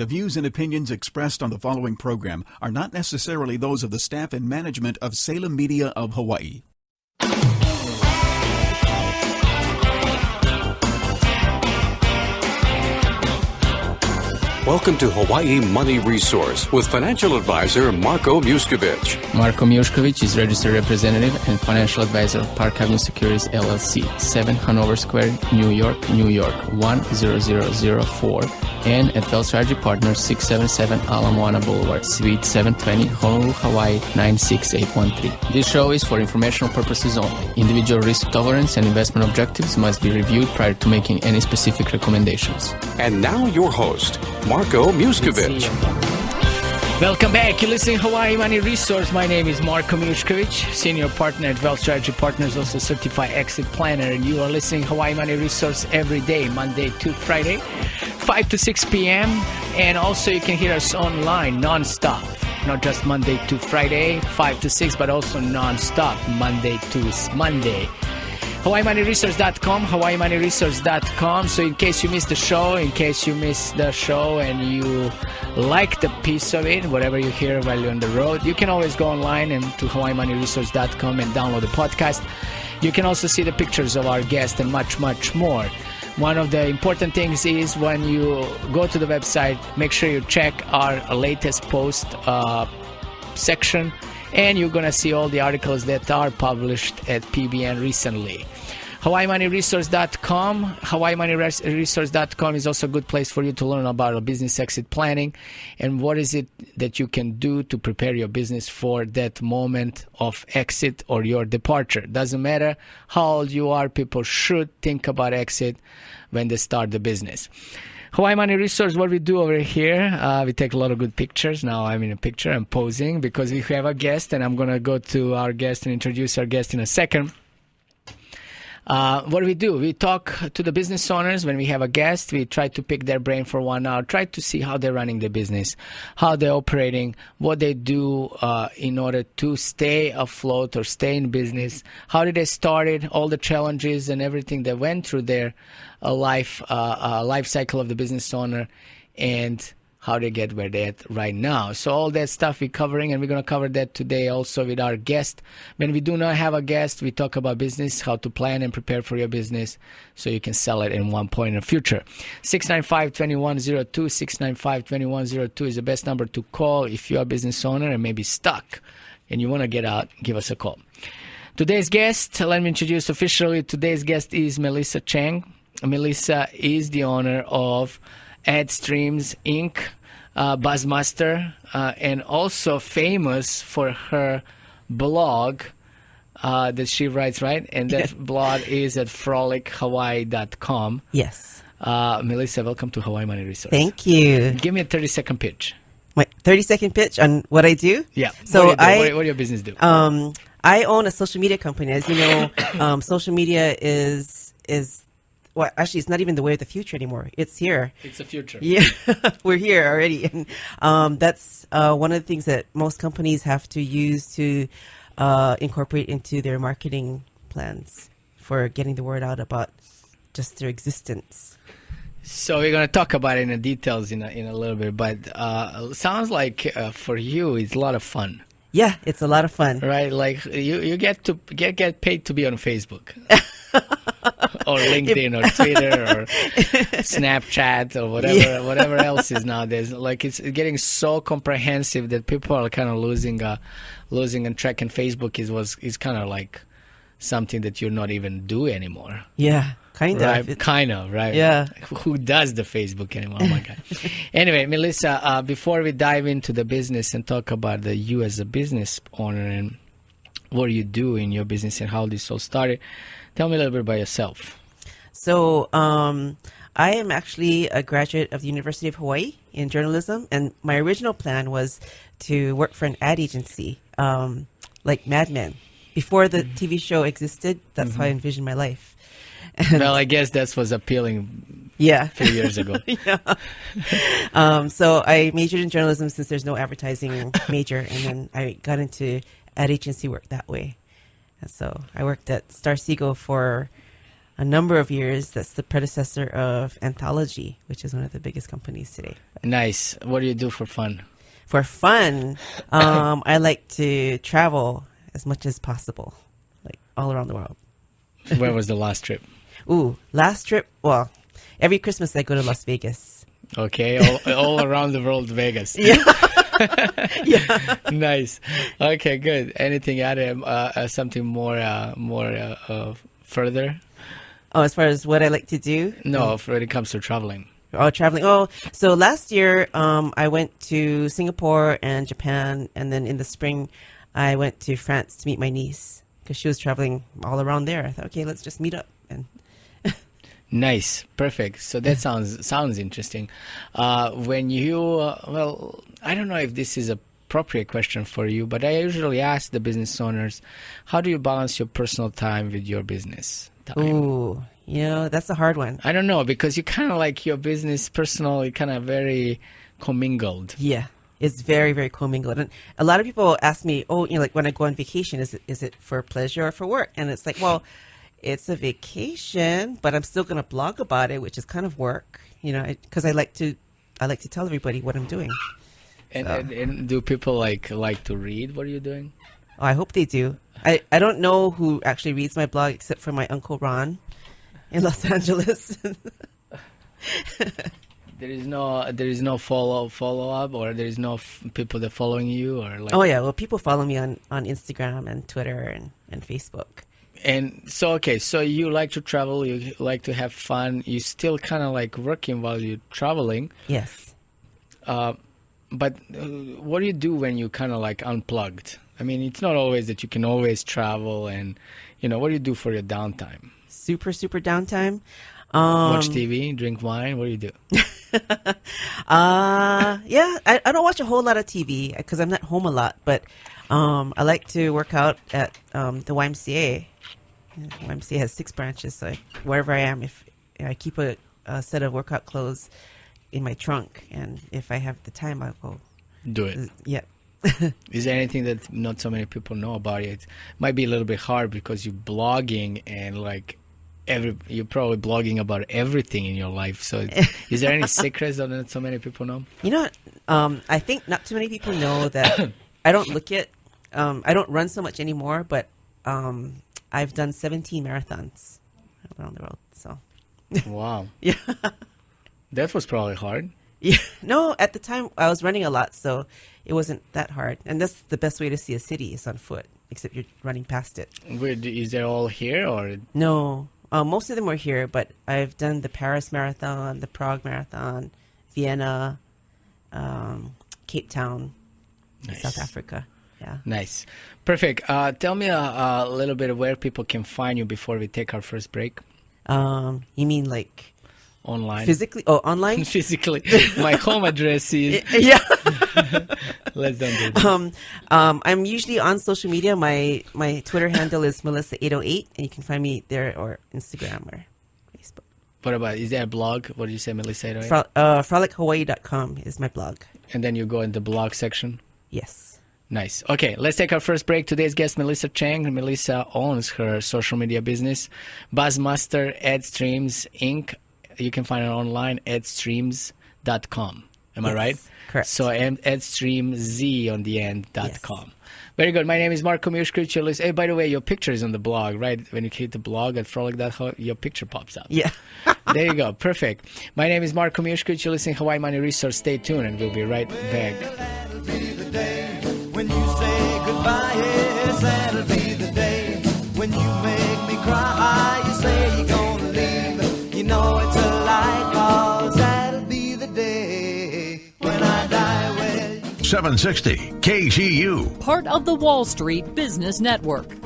The views and opinions expressed on the following program are not necessarily those of the staff and management of Salem Media of Hawaii. Welcome to Hawaii Money Resource with financial advisor Marko Muskovic. Marko Muskovic is registered representative and financial advisor of Park Avenue Securities LLC, 7 Hanover Square, New York, 10004, and at Wells Fargo Partners, 677 Ala Moana Boulevard, Suite 720, Honolulu, Hawaii, 96813. This show is for informational purposes only. Individual risk tolerance and investment objectives must be reviewed prior to making any specific recommendations. And now your host, Marko Muskovic. Welcome back. You're listening to Hawaii Money Resource. My name is Marko Muskovic, Senior Partner at Wealth Strategy Partners, also Certified Exit Planner. And you are listening to Hawaii Money Resource every day, Monday to Friday, 5 to 6 p.m. And also you can hear us online non-stop. Not just Monday to Friday, 5 to 6, but also non-stop, Monday to Monday. HawaiiMoneyResource.com, HawaiiMoneyResource.com. So in case you missed the show, and you liked a piece of it, whatever you hear while you're on the road, you can always go online and to HawaiiMoneyResource.com and download the podcast. You can also see the pictures of our guests and much, much more. One of the important things is when you go to the website, make sure you check our latest post section, and you're going to see all the articles that are published at PBN recently. HawaiiMoneyResource.com. HawaiiMoneyResource.com is also a good place for you to learn about business exit planning and what is it that you can do to prepare your business for that moment of exit or your departure. Doesn't matter how old you are, people should think about exit when they start the business. Hawaii Money Resource, what we do over here, we take a lot of good pictures. Now I'm in a picture, I'm posing because we have a guest, and I'm going to go to our guest and introduce our guest in a second. What do? We talk to the business owners. When we have a guest, we try to pick their brain for 1 hour, try to see how they're running their business, how they're operating, what they do in order to stay afloat or stay in business, how did they start it, all the challenges and everything they went through their life cycle of the business owner, and how they get where they're at right now. So all that stuff we're covering, and we're going to cover that today also with our guest. When we do not have a guest, we talk about business, how to plan and prepare for your business so you can sell it in one point in the future. 695-2102, 695-2102 is the best number to call if you're a business owner and maybe stuck and you want to get out. Give us a call. Today's guest, let me introduce officially, today's guest is Melissa Chang. Melissa is the owner of AdStreams Inc., Buzzmaster, and also famous for her blog that she writes, right? And that blog is at frolichawaii.com. Yes. Melissa, welcome to Hawaii Money Resource. Thank you. Give me a 30-second pitch. Wait, 30-second pitch on what I do? Yeah. So what do your business do? I own a social media company. As you know, social media is well, actually, it's not even the way of the future anymore. It's here. It's the future. Yeah, we're here already. And that's one of the things that most companies have to use to incorporate into their marketing plans for getting the word out about just their existence. So we're going to talk about it in the details in a little bit, but sounds like for you, it's a lot of fun. Yeah, it's a lot of fun. Right? Like you get to get paid to be on Facebook. Or LinkedIn or Twitter or Snapchat or whatever else is nowadays. Like it's getting so comprehensive that people are kind of losing track. And Facebook is kind of like something that you're not even doing anymore. Yeah, kind right? of. Kind of, right? Yeah. Who does the Facebook anymore? Oh my God. Anyway, Melissa, before we dive into the business and talk about you as a business owner and what you do in your business and how this all started, tell me a little bit about yourself. So I am actually a graduate of the University of Hawaii in journalism, and my original plan was to work for an ad agency, like Mad Men. Before the TV show existed, that's how I envisioned my life. And well, I guess that was appealing a few years ago. So I majored in journalism since there's no advertising major, and then I got into ad agency work that way. And so I worked at Star Siegel for a number of years. That's the predecessor of Anthology, which is one of the biggest companies today. Nice. What do you do for fun? For fun, I like to travel as much as possible, like all around the world. Where was the last trip? Ooh, last trip. Well, every Christmas I go to Las Vegas. Okay, all around the world, Vegas. Yeah. Yeah. Nice. Okay, good. Anything add something more further? Oh, as far as what I like to do? No, when it comes to traveling. Oh, traveling. Oh, so last year I went to Singapore and Japan, and then in the spring I went to France to meet my niece because she was traveling all around there. I thought, okay, let's just meet up. And nice, perfect. So that sounds interesting. When you well, I don't know if this is a appropriate question for you, but I usually ask the business owners, how do you balance your personal time with your business time? ooh, that's a hard one. I don't know, because you kind of like your business, personal, kind of very commingled. Yeah, it's very, very commingled. And a lot of people ask me, oh, like when I go on vacation, is it for pleasure or for work? And it's like, well, it's a vacation, but I'm still going to blog about it, which is kind of work, because I like to tell everybody what I'm doing. And do people like to read what you're doing? Oh, I hope they do. I don't know who actually reads my blog except for my Uncle Ron in Los Angeles. There is no follow up, or there is no people that following you, or like. Oh yeah, well, people follow me on Instagram and Twitter and Facebook. And so, okay, so you like to travel, you like to have fun, you still kind of like working while you're traveling. Yes. But what do you do when you kind of like unplugged? I mean, it's not always that you can always travel, and what do you do for your downtime? Super downtime. Watch TV, drink wine. What do you do? Yeah, I don't watch a whole lot of TV because I'm not home a lot, but I like to work out at the YMCA. YMCA has 6 branches, so wherever I am, if I keep a set of workout clothes in my trunk, and if I have the time, I'll go Do it. Yeah. Is there anything that not so many people know about it? It might be a little bit hard because you're blogging, and like you're probably blogging about everything in your life. So is there any secrets that not so many people know? I think not too many people know that I don't I don't run so much anymore, but I've done 17 marathons around the world. So wow. Yeah. That was probably hard. Yeah. No, at the time I was running a lot, so it wasn't that hard. And that's the best way to see a city is on foot, except you're running past it. Is they all here or? No, most of them were here, but I've done the Paris Marathon, the Prague Marathon, Vienna, Cape Town, Nice. South Africa. Yeah. Nice. Perfect. Tell me a little bit of where people can find you before we take our first break. You mean like Online. physically? Oh, online? Physically. My home address is. Yeah. Let's don't do that. I'm usually on social media. My Twitter handle is Melissa808, and you can find me there, or Instagram or Facebook. What about, is there a blog? What did you say, Melissa? FrolicHawaii.com is my blog. And then you go in the blog section? Yes. Nice. Okay, let's take our first break. Today's guest, Melissa Chang. Melissa owns her social media business, Buzzmaster AdStreams Inc. You can find it online, adstreams.com. Am I right? Correct. So adstreamz on the end.com. Yes. Very good. My name is Marko Miushkrić. Hey, by the way, your picture is on the blog, right? When you hit the blog at frolic.ho, your picture pops up. Yeah. There you go. Perfect. My name is Marko Miushkrić. You're listening to Hawaii Money Resource. Stay tuned, and we'll be right back. That'll be the day when you say goodbye. Yes, that'll be the day when you make me cry. You say you're gonna leave. You know it's a lie, 'cause that'll be the day when I die. Well, 760 KGU. Part of the Wall Street Business Network.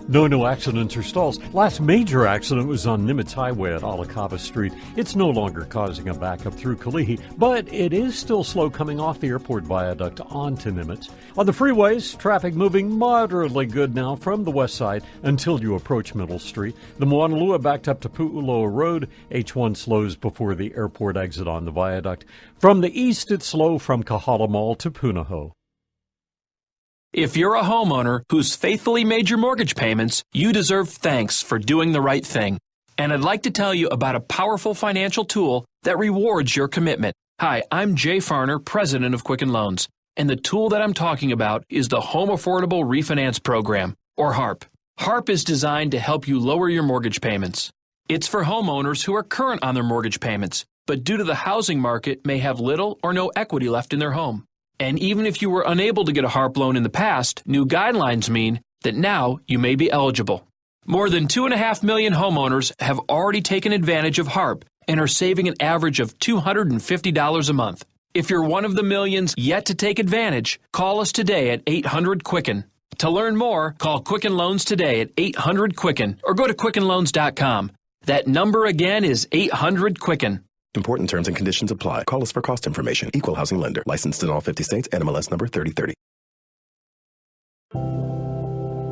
No accidents or stalls. Last major accident was on Nimitz Highway at Alakava Street. It's no longer causing a backup through Kalihi, but it is still slow coming off the airport viaduct onto Nimitz. On the freeways, traffic moving moderately good now from the west side until you approach Middle Street. The Moanalua backed up to Pu'uloa Road. H1 slows before the airport exit on the viaduct. From the east, it's slow from Kahala Mall to Punahou. If you're a homeowner who's faithfully made your mortgage payments, you deserve thanks for doing the right thing. and I'd like to tell you about a powerful financial tool that rewards your commitment. Hi, I'm Jay Farner, president of Quicken Loans, and the tool that I'm talking about is the Home Affordable Refinance Program, or HARP. HARP is designed to help you lower your mortgage payments. It's for homeowners who are current on their mortgage payments, but due to the housing market may have little or no equity left in their home. And even if you were unable to get a HARP loan in the past, new guidelines mean that now you may be eligible. More than 2.5 million homeowners have already taken advantage of HARP and are saving an average of $250 a month. If you're one of the millions yet to take advantage, call us today at 800-QUICKEN. To learn more, call Quicken Loans today at 800-QUICKEN or go to QuickenLoans.com. That number again is 800-QUICKEN. Important terms and conditions apply. Call us for cost information. Equal housing lender. Licensed in all 50 states. NMLS number 3030.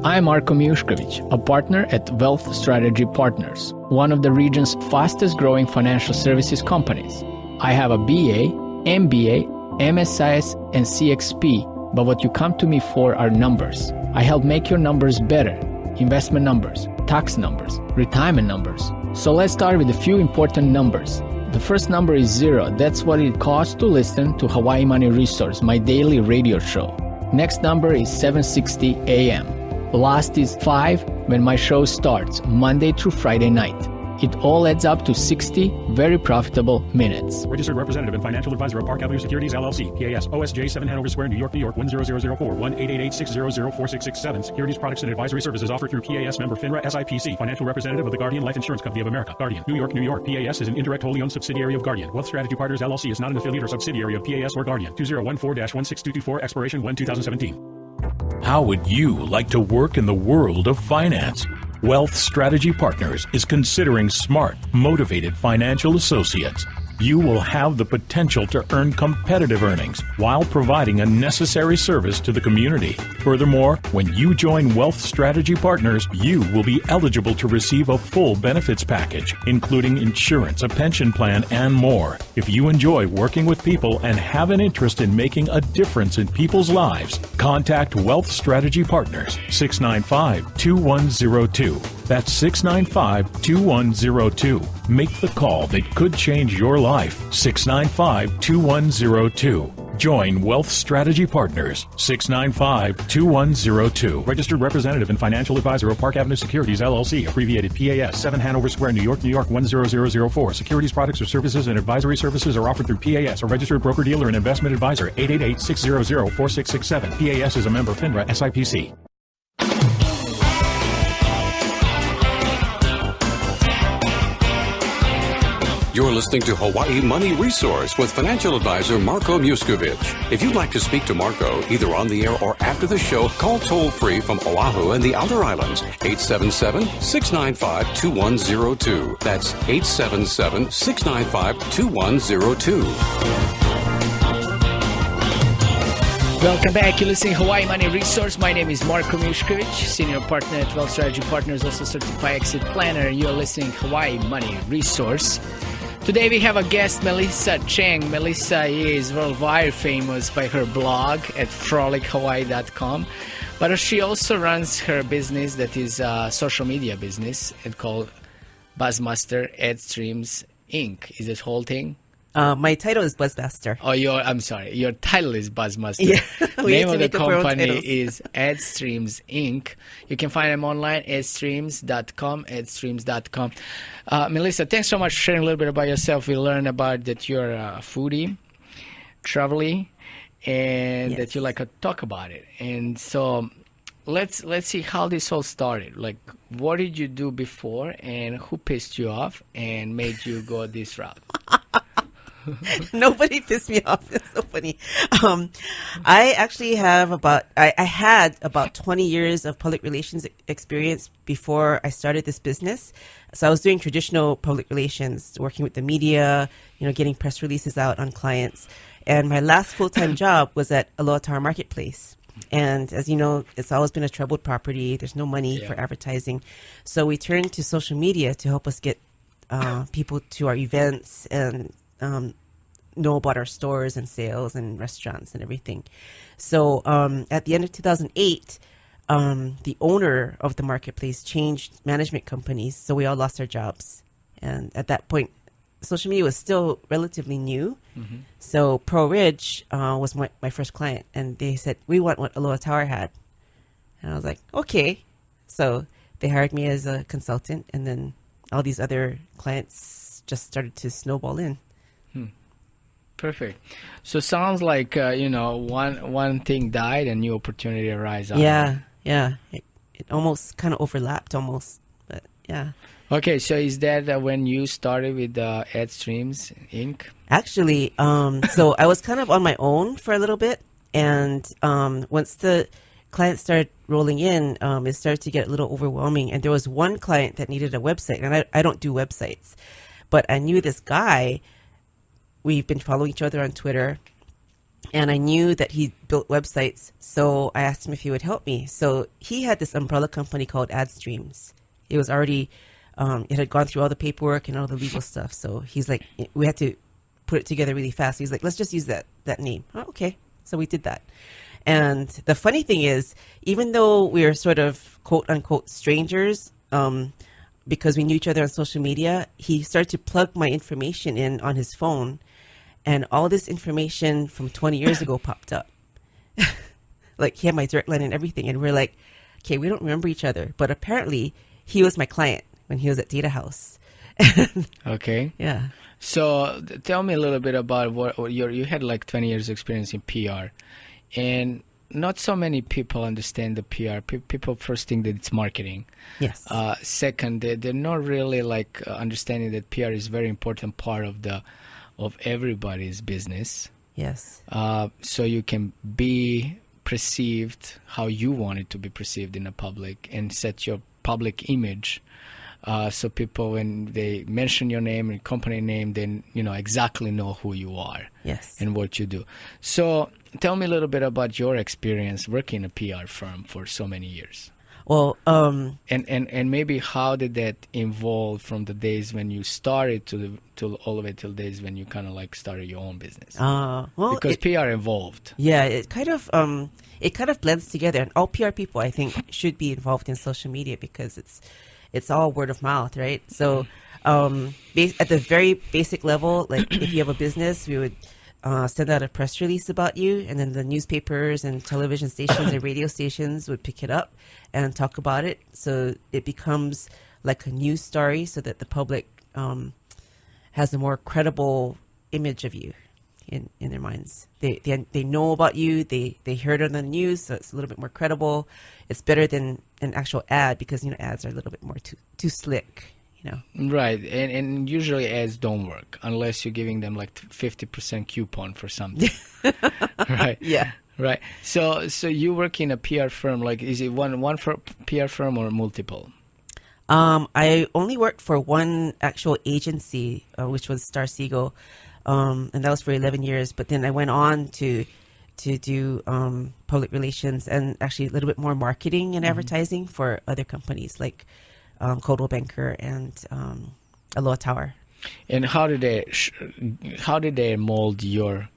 I'm Marko Miushkovic, a partner at Wealth Strategy Partners, one of the region's fastest growing financial services companies. I have a BA, MBA, MSIS, and CXP, but what you come to me for are numbers. I help make your numbers better. Investment numbers, tax numbers, retirement numbers. So let's start with a few important numbers. The first number is 0. That's what it costs to listen to Hawaii Money Resource, my daily radio show. Next number is 7:60 a.m. Last is 5 when my show starts, Monday through Friday night. It all adds up to 60 very profitable minutes. Registered representative and financial advisor of Park Avenue Securities, LLC, PAS, OSJ 7 Hanover Square, New York, New York, 10004, 1-888-600-4667. Securities products and advisory services offered through PAS member FINRA SIPC, financial representative of the Guardian Life Insurance Company of America. Guardian, New York, New York. PAS is an indirect wholly owned subsidiary of Guardian. Wealth Strategy Partners, LLC is not an affiliate or subsidiary of PAS or Guardian. 2014-16224, expiration 1/2017. How would you like to work in the world of finance? Wealth Strategy Partners is considering smart, motivated financial associates. You will have the potential to earn competitive earnings while providing a necessary service to the community. Furthermore, when you join Wealth Strategy Partners, you will be eligible to receive a full benefits package, including insurance, a pension plan, and more. If you enjoy working with people and have an interest in making a difference in people's lives, contact Wealth Strategy Partners, 695-2102. That's 695-2102. Make the call that could change your life. 695-2102. Join Wealth Strategy Partners. 695-2102. Registered representative and financial advisor of Park Avenue Securities, LLC, abbreviated PAS, 7 Hanover Square, New York, New York, 10004. Securities products or services and advisory services are offered through PAS, a registered broker-dealer and investment advisor. 888-600-4667. PAS is a member of FINRA SIPC. You're listening to Hawaii Money Resource with financial advisor Marko Miushkovic. If you'd like to speak to Marko, either on the air or after the show, call toll-free from Oahu and the Outer Islands, 877-695-2102. That's 877-695-2102. Welcome back. You're listening to Hawaii Money Resource. My name is Marko Miushkovic, senior partner at Wealth Strategy Partners, also certified exit planner. You're listening to Hawaii Money Resource. Today we have a guest, Melissa Chang. Melissa is worldwide famous by her blog at frolichawaii.com, but she also runs her business that is a social media business. It's called Buzzmaster AdStreams Inc. Is this whole thing? My title is Buzzmaster. Oh, I'm sorry. Your title is Buzzmaster. Yeah, Name of the company is AdStreams Inc. You can find them online, adstreams.com, adstreams.com. Melissa, thanks so much for sharing a little bit about yourself. We learned about that you're a foodie, traveler, and that you like to talk about it. And so let's see how this all started. Like, what did you do before, and who pissed you off and made you go this route? Nobody pissed me off. It's so funny. I actually have I had about 20 years of public relations experience before I started this business. So I was doing traditional public relations, working with the media, getting press releases out on clients. And my last full-time job was at Aloha Tower Marketplace. And as you know, it's always been a troubled property. There's no money for advertising. So we turned to social media to help us get people to our events and know about our stores and sales and restaurants and everything. So at the end of 2008, the owner of the marketplace changed management companies, so we all lost our jobs. And at that point, social media was still relatively new. So Pro Ridge was my first client, and they said, we want what Aloha Tower had. And I was like, okay. So they hired me as a consultant, and then all these other clients just started to snowball in. Perfect. So sounds like one thing died and new opportunity arise. Yeah. It almost kind of overlapped, but yeah. Okay, so is that when you started with AdStreams Inc.? Actually, so I was kind of on my own for a little bit, and once the clients started rolling in, it started to get a little overwhelming. And there was one client that needed a website, and I don't do websites, but I knew this guy. We've been following each other on Twitter, and I knew that he built websites, so I asked him if he would help me. So he had this umbrella company called AdStreams. It was already, it had gone through all the paperwork and all the legal stuff, so he's like, we had to put it together really fast. He's like, let's just use that name. Oh, okay, so we did that. And the funny thing is, even though we were sort of quote-unquote strangers, because we knew each other on social media, he started to plug my information in on his phone, and all this information from 20 years ago popped up. Like, he had my direct line and everything, and we're like, okay, we don't remember each other, but apparently he was my client when he was at Data House. Okay. Yeah. So tell me a little bit about what you had like 20 years experience in PR, and not so many people understand the PR. People first think that it's marketing. Yes. Second, they're not really like understanding that PR is a very important part of everybody's business. Yes. So you can be perceived how you want it to be perceived in the public, and set your public image. So people, when they mention your name and company name, then exactly know who you are. Yes. And what you do. So tell me a little bit about your experience working in a PR firm for so many years. Well, and maybe how did that evolve from the days when you started to all the way till days when you kind of like started your own business? Well, because PR evolved. Yeah, it kind of blends together, and all PR people, I think, should be involved in social media because it's all word of mouth, right? So at the very basic level, like if you have a business, we would send out a press release about you, and then the newspapers and television stations and radio stations would pick it up and talk about it. So it becomes like a news story, so that the public has a more credible image of you in their minds. They know about you. They heard it on the news, so it's a little bit more credible. It's better than an actual ad, because ads are a little bit more too slick. Right, and usually ads don't work unless you're giving them like 50% coupon for something. Right. Yeah. Right. So you work in a PR firm. Like, is it one for PR firm or multiple? I only worked for one actual agency, which was Star Siegel, and that was for 11 years. But then I went on to do public relations and actually a little bit more marketing and advertising for other companies like Coldwell Banker and Aloha Tower. And how did they mold your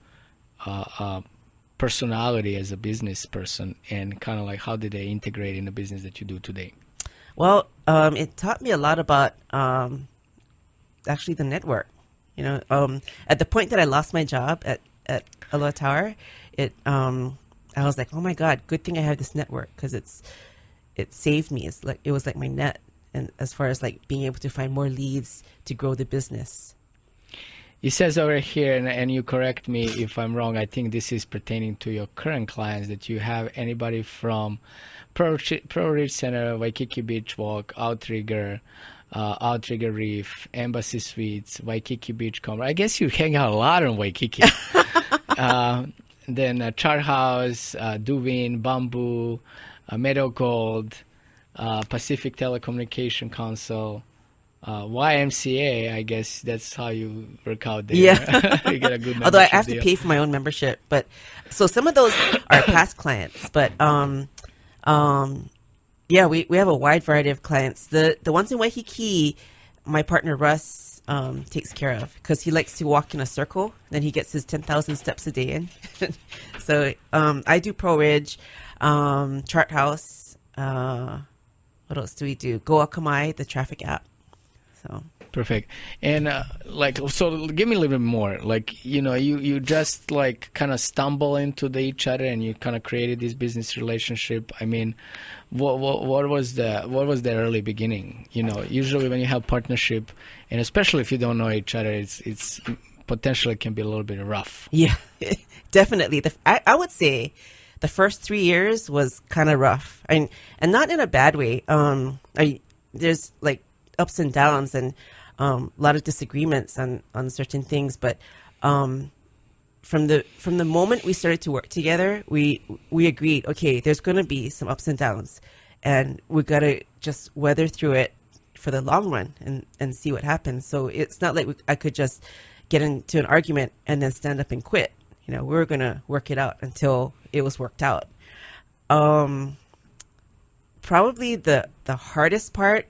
personality as a business person, and kind of like how did they integrate in the business that you do today? Well, it taught me a lot about actually the network. At the point that I lost my job at Aloha Tower, I was like, oh my God, good thing I have this network, because it saved me. It was like my net, and as far as like being able to find more leads to grow the business. It says over here, and you correct me if I'm wrong, I think this is pertaining to your current clients, that you have anybody from Pro Ridge Center, Waikiki Beach Walk, Outrigger Reef, Embassy Suites, Waikiki Beach Commerce. I guess you hang out a lot in Waikiki. Then Chart House, Duvin, Bamboo, Meadow Gold, Pacific Telecommunication Council, YMCA. I guess that's how you work out there. Yeah. You get a good Although I have deal. to pay for my own membership, but so some of those are past clients, but yeah, we have a wide variety of clients. The ones in Waikiki, my partner Russ takes care of, because he likes to walk in a circle. Then he gets his 10,000 steps a day in. So I do Pro Ridge, Chart House, What else do we do? Go Akamai, the traffic app. So perfect. And so give me a little bit more. Like, you just like kind of stumble into each other and you kind of created this business relationship. I mean, what was the early beginning? Usually when you have partnership, and especially if you don't know each other, it's potentially can be a little bit rough. Yeah, definitely. I would say the first 3 years was kind of rough. And not in a bad way. There's like ups and downs and a lot of disagreements on certain things, but from the moment we started to work together, we agreed, okay, there's going to be some ups and downs, and we got to just weather through it for the long run and see what happens. So it's not like I could just get into an argument and then stand up and quit. We were going to work it out until it was worked out. Probably the hardest part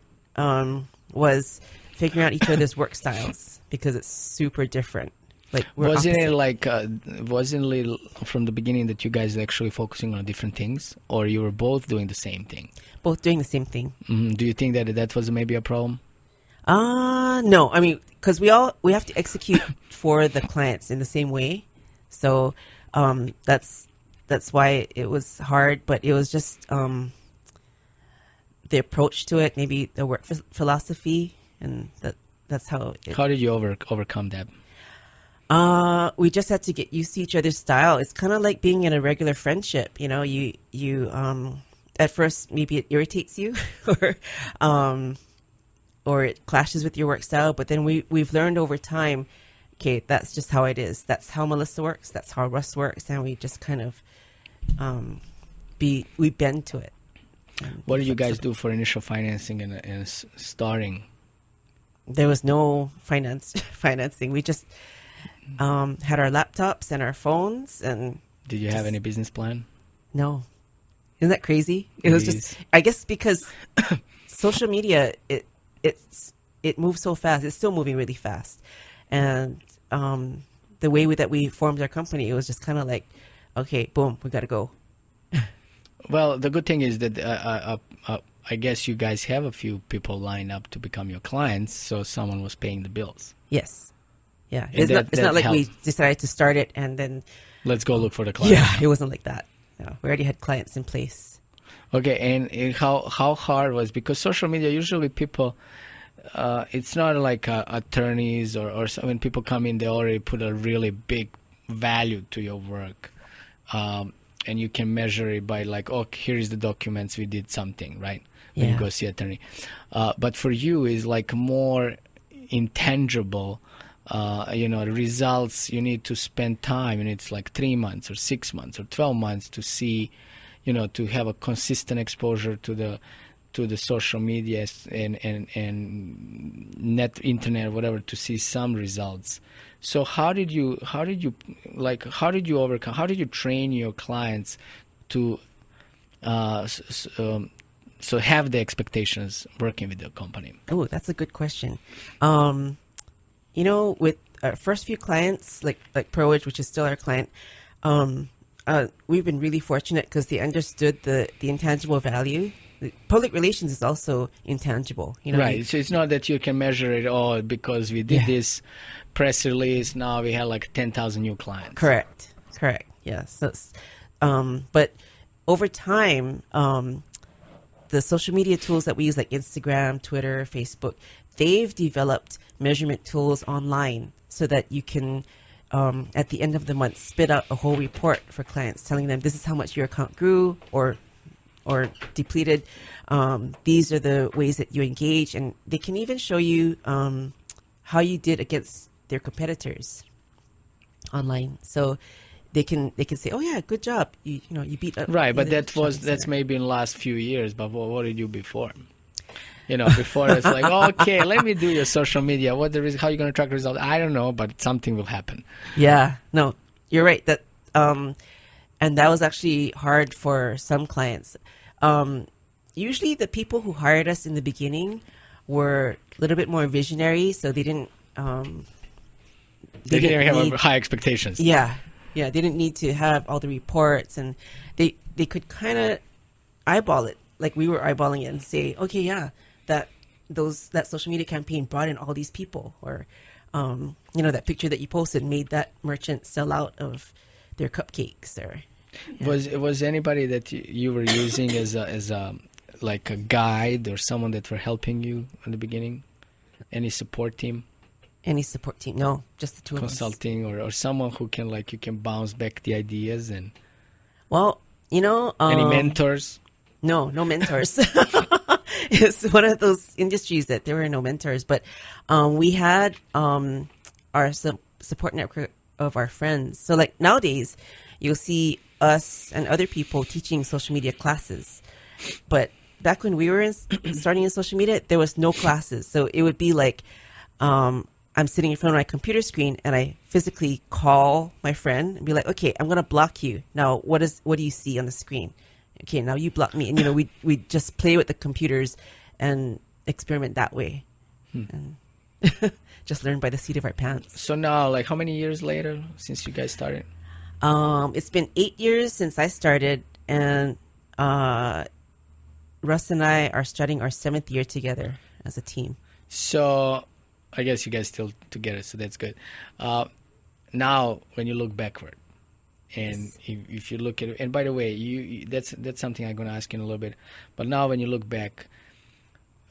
was figuring out each other's work styles, because it's super different. Like, wasn't it from the beginning that you guys actually focusing on different things, or you were both doing the same thing? Both doing the same thing. Mm-hmm. Do you think that was maybe a problem? No. I mean, because we have to execute for the clients in the same way. So that's why it was hard, but it was just the approach to it, maybe the work philosophy, and that's how. How did you overcome that? We just had to get used to each other's style. It's kind of like being in a regular friendship. You at first maybe it irritates you, or it clashes with your work style, but then we've learned over time, okay, that's just how it is. That's how Melissa works. That's how Russ works, and we just kind of we bend to it. What did you guys do for initial financing and starting? There was no financing. We just had our laptops and our phones. And did you have any business plan? No. Isn't that crazy? It was just, I guess, because social media, it moves so fast. It's still moving really fast. And the way that we formed our company, it was just kind of like, okay, boom, we got to go. Well, the good thing is that I guess you guys have a few people lined up to become your clients, so someone was paying the bills. Yes. Yeah. It's not like we decided to start it and then let's go look for the clients. Yeah, it wasn't like that. No, we already had clients in place. Okay, and how hard was, because social media, usually people, it's not like attorneys or when people come in, they already put a really big value to your work. And you can measure it by like, oh, here is the documents, we did something, right? When you go see an attorney. But for you, is like more intangible. The results, you need to spend time, and it's like 3 months or 6 months or 12 months to see, to have a consistent exposure to the social media and internet, whatever, to see some results. So how did you train your clients to so have the expectations working with the company? Oh, that's a good question. With our first few clients, like ProEdge, which is still our client, we've been really fortunate because they understood the intangible value. Public relations is also intangible, Right. So it's not that you can measure it all because we did this press release. Now we have like 10,000 new clients. Correct. Yeah. So, but over time, the social media tools that we use, like Instagram, Twitter, Facebook, they've developed measurement tools online so that you can, at the end of the month, spit out a whole report for clients telling them this is how much your account grew or depleted. These are the ways that you engage, and they can even show you how you did against their competitors online. So they can say, oh yeah, good job, you beat up. Right, but that's maybe in the last few years. But what did you before? Before it's like, okay, let me do your social media. How are you going to track results? I don't know, but something will happen. Yeah, no, you're right. That and that was actually hard for some clients. Usually the people who hired us in the beginning were a little bit more visionary, so they didn't have high expectations. Yeah, they didn't need to have all the reports, and they could kind of eyeball it like we were eyeballing it and say, okay, yeah, that social media campaign brought in all these people, or that picture that you posted made that merchant sell out of their cupcakes, or Was anybody that you were using as a like a guide or someone that were helping you in the beginning? Any support team? Any support team? No, just the two of us. Consulting or someone who can you can bounce back the ideas and. Well, any mentors? No mentors. It's one of those industries that there were no mentors, but we had our support network of our friends. So like nowadays, you'll see us and other people teaching social media classes, but back when we were starting in social media, there was no classes. So it would be like I'm sitting in front of my computer screen and I physically call my friend and be like, okay, I'm going to block you. Now, what do you see on the screen? Okay, now you block me. And, we just play with the computers and experiment that way. And just learn by the seat of our pants. So now, how many years later since you guys started? It's been 8 years since I started, and Russ and I are starting our 7th year together as a team. So I guess you guys still together, so that's good. Now, when you look backward, and if you look at it, and by the way, that's something I'm going to ask you in a little bit. But now, when you look back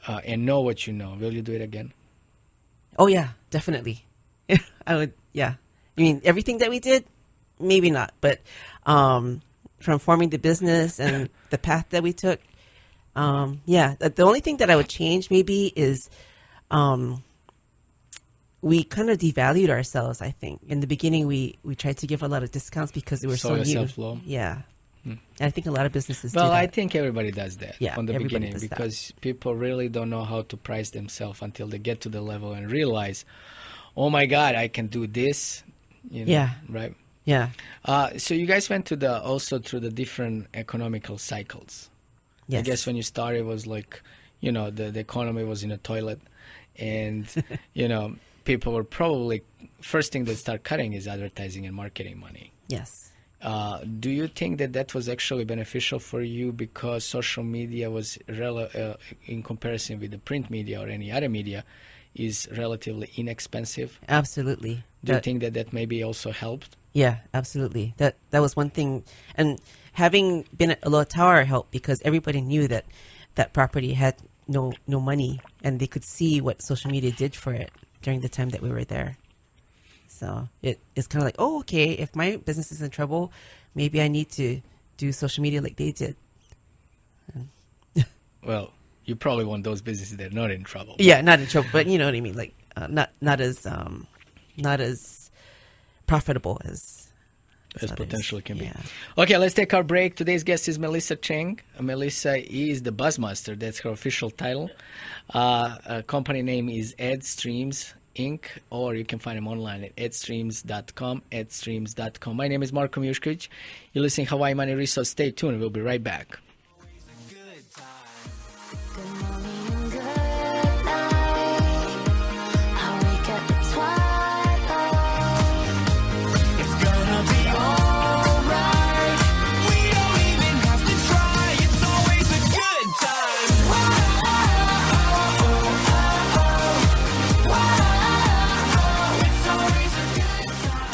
and know what you know, will you do it again? Oh yeah, definitely. I would. Yeah, I mean everything that we did, maybe not, but from forming the business and the path that we took, yeah. The only thing that I would change maybe is. We kind of devalued ourselves, I think. In the beginning, we tried to give a lot of discounts because we were so new. Self-low. Yeah. And I think a lot of businesses do that. I think everybody does that from the beginning because that. People really don't know how to price themselves until they get to the level and realize, oh my God, I can do this. Yeah. Right? Yeah. So you guys went also through the different economical cycles. Yes. I guess when you started, it was the economy was in a toilet and, people were probably first thing they start cutting is advertising and marketing money. Yes. Do you think that was actually beneficial for you because social media was in comparison with the print media or any other media is relatively inexpensive? Absolutely. Do you think that maybe also helped? Yeah, absolutely. That was one thing. And having been at Aloha Tower helped because everybody knew that property had no money and they could see what social media did for it during the time that we were there. So it's kind of like, oh, okay, if my business is in trouble, maybe I need to do social media like they did. Well, you probably want those businesses that are not in trouble. Yeah, not in trouble, but you know what I mean, like not as profitable as potentially can be. Yeah. Okay, let's take our break. Today's guest is Melissa Chang. Melissa is the Buzzmaster. That's her official title. Company name is AdStreams Inc. Or you can find them online at adstreams.com, adstreams.com. My name is Marko Miushkovic. You're listening to Hawaii Money Resource. Stay tuned. We'll be right back.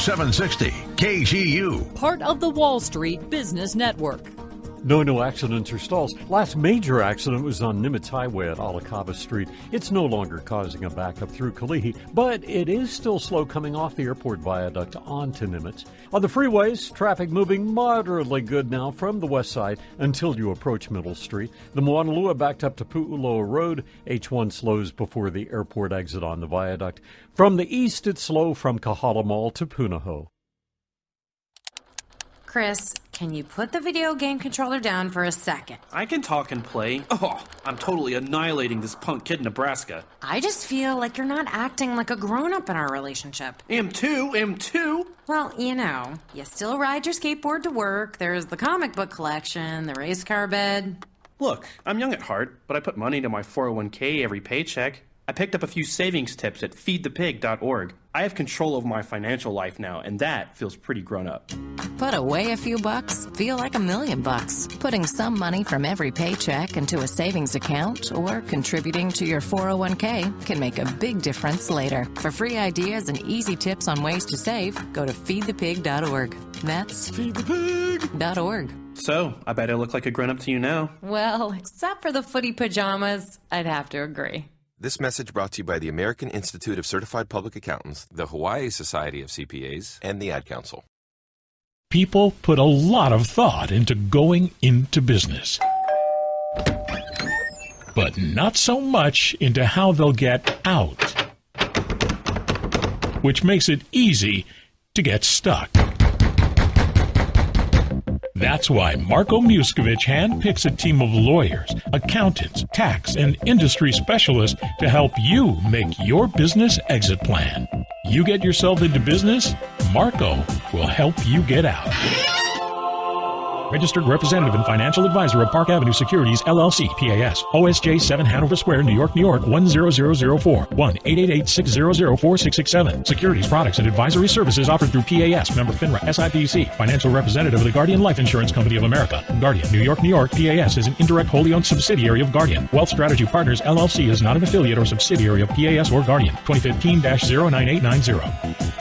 .760 KGU. Part of the Wall Street Business Network. No accidents or stalls. Last major accident was on Nimitz Highway at Alakaba Street. It's no longer causing a backup through Kalihi, but it is still slow coming off the airport viaduct onto Nimitz. On the freeways, traffic moving moderately good now from the west side until you approach Middle Street. The Moanalua backed up to Pu'uloa Road. H1 slows before the airport exit on the viaduct. From the east, it's slow from Kahala Mall to Punahou. Chris, can you put the video game controller down for a second? I can talk and play. Oh, I'm totally annihilating this punk kid in Nebraska. I just feel like you're not acting like a grown-up in our relationship. Am too. Well, you still ride your skateboard to work, there's the comic book collection, the race car bed. Look, I'm young at heart, but I put money into my 401k every paycheck. I picked up a few savings tips at feedthepig.org. I have control over my financial life now, and that feels pretty grown up. Put away a few bucks, feel like $1,000,000. Putting some money from every paycheck into a savings account or contributing to your 401k can make a big difference later. For free ideas and easy tips on ways to save, go to feedthepig.org. That's feedthepig.org. So, I bet I look like a grown-up to you now. Well, except for the footy pajamas, I'd have to agree. This message brought to you by the American Institute of Certified Public Accountants, the Hawaii Society of CPAs, and the Ad Council. People put a lot of thought into going into business, but not so much into how they'll get out, which makes it easy to get stuck. That's why Marko Muscovich handpicks a team of lawyers, accountants, tax, and industry specialists to help you make your business exit plan. You get yourself into business, Marko will help you get out. Registered representative and financial advisor of Park Avenue Securities, LLC, PAS, OSJ 7 Hanover Square, New York, New York, 10004, 1-888-600-4667. Securities, products, and advisory services offered through PAS, member FINRA, SIPC, financial representative of the Guardian Life Insurance Company of America. Guardian, New York, New York, PAS is an indirect wholly owned subsidiary of Guardian. Wealth Strategy Partners, LLC is not an affiliate or subsidiary of PAS or Guardian. 2015-09890.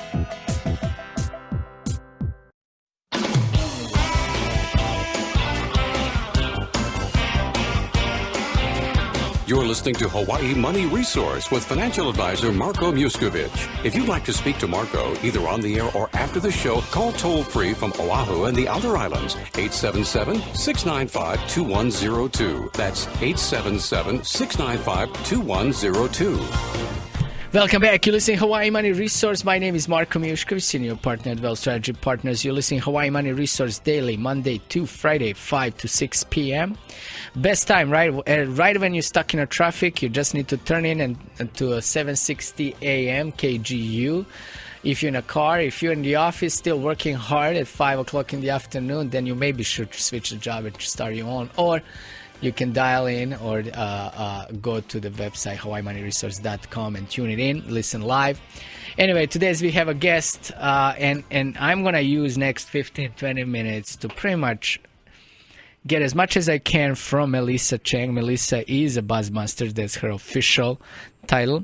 You're listening to Hawaii Money Resource with financial advisor Marko Muscovich. If you'd like to speak to Marko, either on the air or after the show, call toll-free from Oahu and the outer islands, 877-695-2102. That's 877-695-2102. Welcome back. You're listening to Hawaii Money Resource. My name is Marko Muscovich, Senior Partner at Wealth Strategy Partners. You're listening to Hawaii Money Resource daily, Monday to Friday, 5 to 6 p.m. Best time, right? Right when you're stuck in a traffic, you just need to turn in and to 7:60 a.m. KGU. If you're in a car, if you're in the office still working hard at 5 o'clock in the afternoon, then you maybe should switch the job and start your own. Or you can dial in or go to the website hawaiimoneyresource.com and tune it in, listen live. Anyway, today we have a guest, and I'm going to use next 15-20 minutes to pretty much get as much as I can from Melissa Chang. Melissa is a Buzzmaster. That's her official title.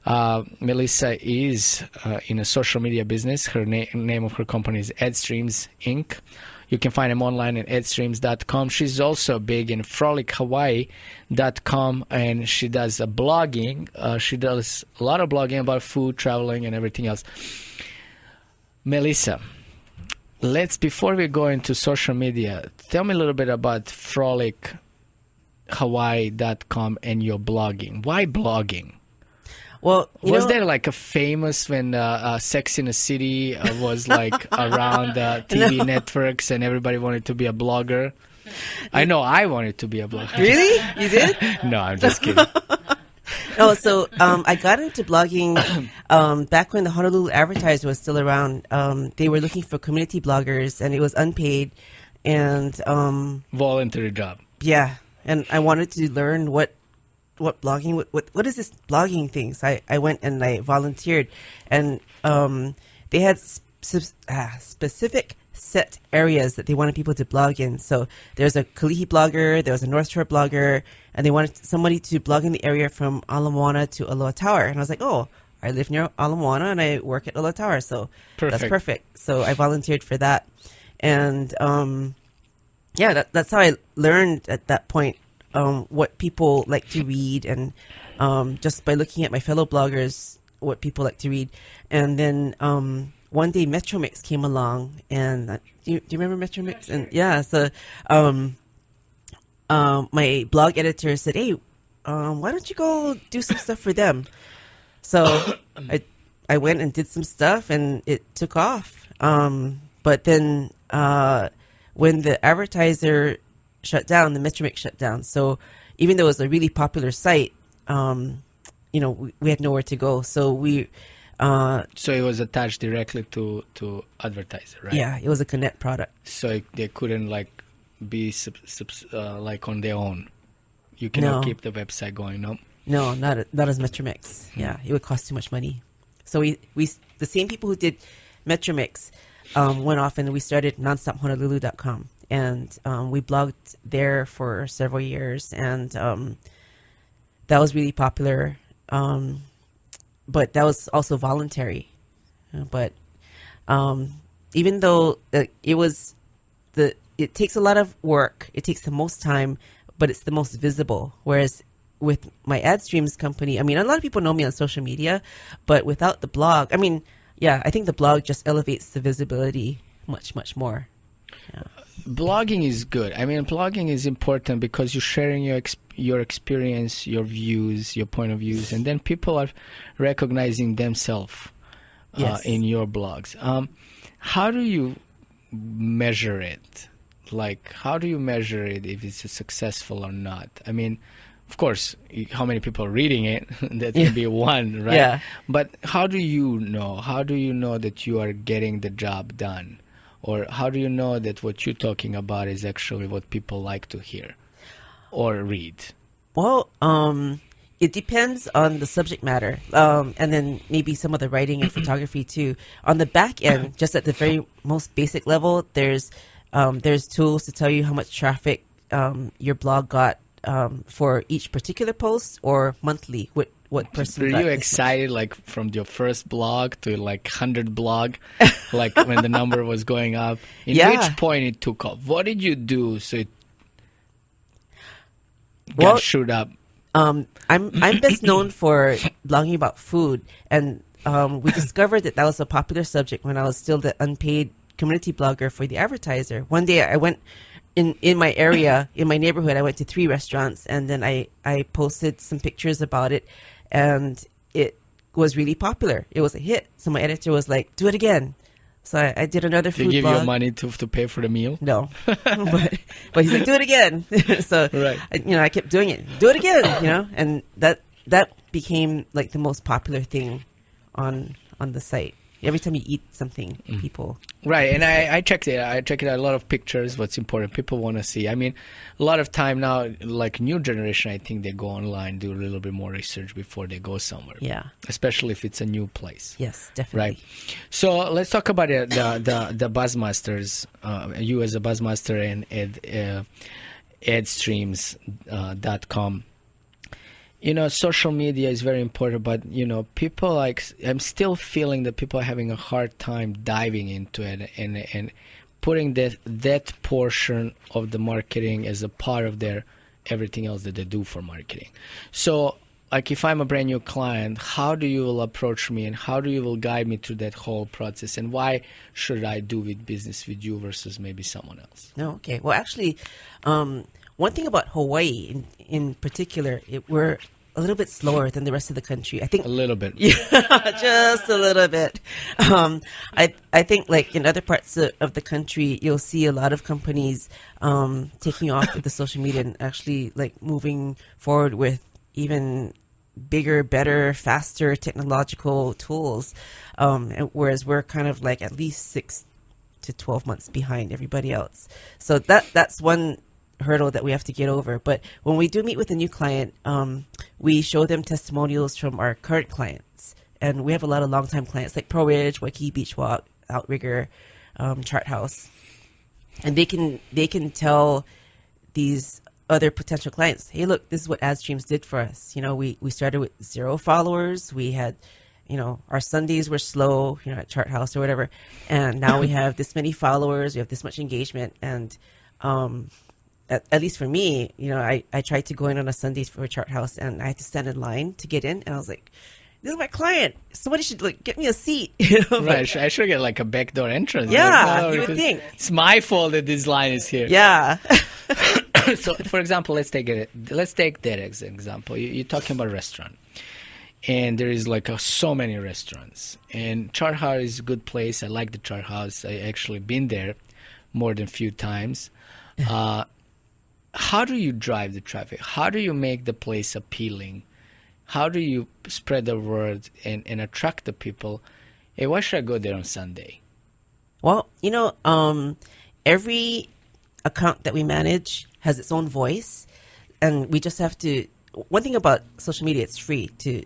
Melissa is in a social media business. Her name of her company is AdStreams Inc. You can find them online at adstreams.com. She's also big in frolichawaii.com, and she does blogging. She does a lot of blogging about food, traveling, and everything else. Melissa, before we go into social media, tell me a little bit about frolichawaii.com and your blogging. Why blogging? Well, was there like a famous when Sex in the City was like around TV networks and everybody wanted to be a blogger? I know I wanted to be a blogger. Really? You did? No, I'm just kidding. No, so I got into blogging back when the Honolulu Advertiser was still around. They were looking for community bloggers, and it was unpaid and voluntary job. Yeah, and I wanted to learn what blogging, what is this blogging thing? So I went and I volunteered, and they had specific set areas that they wanted people to blog in. So there's a Kalihi blogger, there was a North Shore blogger, and they wanted somebody to blog in the area from Ala Moana to Aloha Tower. And I was like, oh, I live near Ala Moana and I work at Aloha Tower, so that's perfect. So I volunteered for that, and that's how I learned at that point what people like to read, and just by looking at my fellow bloggers, what people like to read. And then one day Metromix came along, and do you remember Metromix? And yeah, so my blog editor said, hey, why don't you go do some stuff for them? So I went and did some stuff, and it took off. But then when the Advertiser shut down, the Metromix shut down. So even though it was a really popular site, we had nowhere to go. So so it was attached directly to Advertiser, right? Yeah, it was a Connect product. So they couldn't be like on their own. You cannot keep the website going, no? No, not as Metromix. Yeah, it would cost too much money. So we the same people who did Metromix went off and we started nonstophonolulu.com. And we blogged there for several years, and that was really popular. But that was also voluntary. But even though it takes a lot of work, it takes the most time, but it's the most visible. Whereas with my ad streams company, I mean, a lot of people know me on social media, but without the blog, I mean, yeah, I think the blog just elevates the visibility much, much more. Yeah. Blogging is good. I mean, blogging is important because you're sharing your experience, your views, your point of views, and then people are recognizing themselves in your blogs. How do you measure it? Like, how do you measure it if it's successful or not? I mean, of course, how many people are reading it? That can be one, right? Yeah. But how do you know? How do you know that you are getting the job done? Or how do you know that what you're talking about is actually what people like to hear or read? Well, it depends on the subject matter, and then maybe some of the writing and photography too. On the back end, just at the very most basic level, there's tools to tell you how much traffic your blog got for each particular post or monthly. What person? Were you excited, like from your first blog to like 100 blog, like when the number was going up? In which point it took off? What did you do so it got shoot up? I'm best known for blogging about food, and we discovered that was a popular subject when I was still the unpaid community blogger for the advertiser. One day I went in my area, in my neighborhood, I went to 3 restaurants, and then I posted some pictures about it, and it was really popular. It was a hit. So my editor was like, do it again. So I did another food blog. They give you money to pay for the meal? No. but he's like, do it again. So, I kept doing it. Do it again, and that became like the most popular thing on the site. Every time you eat something, people... Right, and I checked it. I checked it out. A lot of pictures, what's important. People want to see. I mean, a lot of time now, like new generation, I think they go online, do a little bit more research before they go somewhere. Yeah. Especially if it's a new place. Yes, definitely. Right. So let's talk about the Buzzmasters. You as a Buzzmaster and adstreams.com. Social media is very important, but, people I'm still feeling that people are having a hard time diving into it and putting that portion of the marketing as a part of their everything else that they do for marketing. So, like if I'm a brand new client, how do you will approach me and how do you will guide me through that whole process, and why should I do business with you versus maybe someone else? Oh, okay. Well, actually, one thing about Hawaii in particular, we're a little bit slower than the rest of the country. I think a little bit. Yeah, just a little bit. I think like in other parts of the country, you'll see a lot of companies taking off with the social media and actually like moving forward with even bigger, better, faster technological tools. Whereas we're kind of like at least 6 to 12 months behind everybody else. So that's one hurdle that we have to get over. But when we do meet with a new client, we show them testimonials from our current clients. And we have a lot of longtime clients like Pro Ridge, Waikiki Beach Walk, Outrigger, Chart House. And they can tell these other potential clients, hey, look, this is what AdStreams did for us. We started with 0 followers. We had, our Sundays were slow, at Chart House or whatever. And now we have this many followers. We have this much engagement. And at least for me, I tried to go in on a Sunday for a Chart House, and I had to stand in line to get in. And I was like, this is my client. Somebody should get me a seat. Right. I should get like a backdoor entrance. Yeah, you would think. It's my fault that this line is here. Yeah. So, for example, let's take that as an example. You're talking about a restaurant, and there is like so many restaurants. And Chart House is a good place. I like the Chart House. I actually been there more than a few times. How do you drive the traffic? How do you make the place appealing? How do you spread the word and attract the people? Hey, why should I go there on Sunday? Well, every account that we manage has its own voice, and we just have to one thing about social media, it's free to.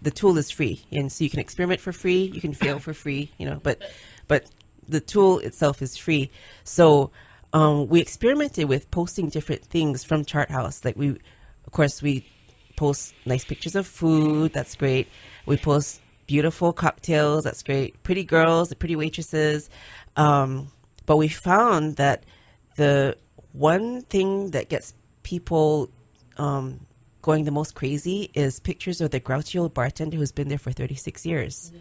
The tool is free, and so you can experiment for free. You can fail for free, but the tool itself is free. So we experimented with posting different things from Chart House. Like we post nice pictures of food. That's great. We post beautiful cocktails. That's great. Pretty girls, the pretty waitresses. But we found that the one thing that gets people going the most crazy is pictures of the grouchy old bartender who's been there for 36 years.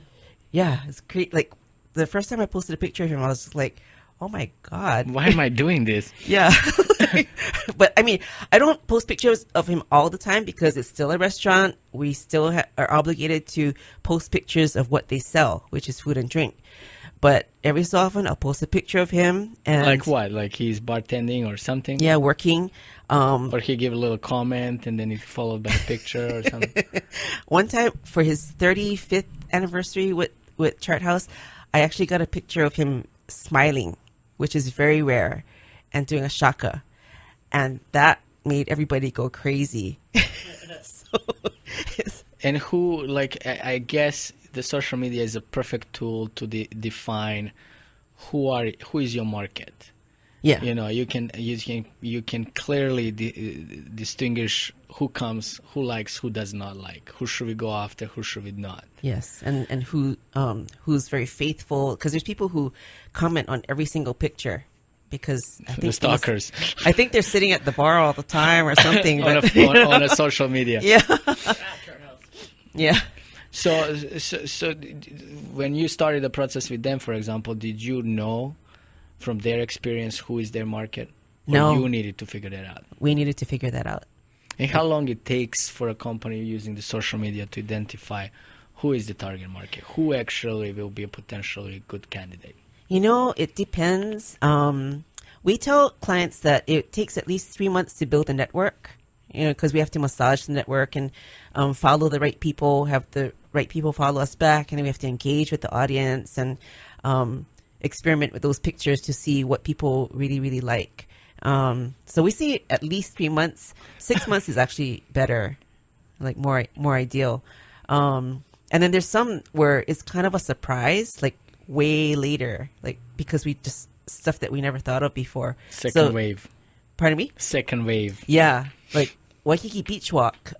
Yeah, it's great. Like the first time I posted a picture of him, I was like, oh my God. Why am I doing this? Yeah. But I mean, I don't post pictures of him all the time because it's still a restaurant. We still are obligated to post pictures of what they sell, which is food and drink. But every so often, I'll post a picture of him. And like what? Like he's bartending or something? Yeah, working. Or he give a little comment and then it's followed by a picture or something? One time, for his 35th anniversary with Chart House, I actually got a picture of him smiling, which is very rare, and doing a shaka. And that made everybody go crazy. And who, like, I guess the social media is a perfect tool to define who is your market. Yeah, you know, you can clearly distinguish who comes, who likes, who does not like, who should we go after, who should we not. Yes, and who's very faithful, because there's people who comment on every single picture. Because I think the stalkers. I think they're sitting at the bar all the time or something. on a social media. Yeah. Yeah. So when you started the process with them, for example, did you know from their experience who is their market? Or No. you needed to figure that out? We needed to figure that out. And how long it takes for a company using the social media to identify who is the target market? Who actually will be a potentially good candidate? You know, it depends. We tell clients that it takes at least 3 months to build a network, because we have to massage the network and follow the right people, have the right people follow us back, and then we have to engage with the audience and experiment with those pictures to see what people really, really like. So we see at least 3 months. 6 months is actually better, like more ideal. And then there's some where it's kind of a surprise, like way later, like because we just stuff that we never thought of before. Second wave. Pardon me? Second wave. Yeah, like Waikiki Beach Walk.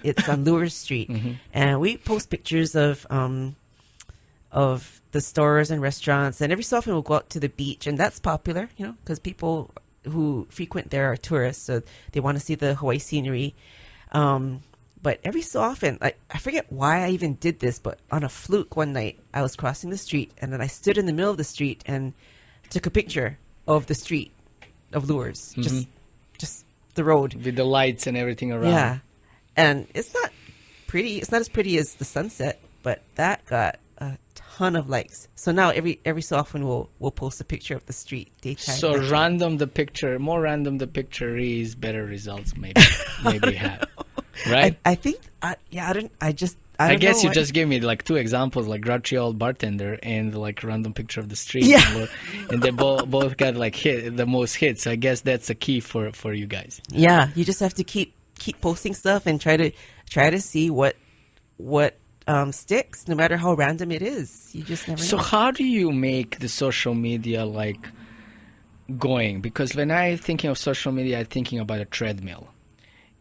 It's on Lures Street, and we post pictures of the stores and restaurants, and every so often we'll go out to the beach, and that's popular, because people who frequent there are tourists, so they want to see the Hawaii scenery. But every so often, I forget why I even did this, but on a fluke one night, I was crossing the street, and then I stood in the middle of the street and took a picture of the street of Lures, just the road. With the lights and everything around. Yeah. And it's not pretty. It's not as pretty as the sunset, but that got a ton of likes. So now every so often we'll post a picture of the street daytime. So more random the picture is, better results maybe have. Right? I think, I guess you just gave me like two examples, like grouchy old bartender and like random picture of the street. Yeah. And they both got like the most hits. So I guess that's the key for you guys. Yeah, you just have to keep posting stuff and try to see what sticks, no matter how random it is. You just never know. So how do you make the social media like going? Because when I'm thinking of social media, I'm thinking about a treadmill.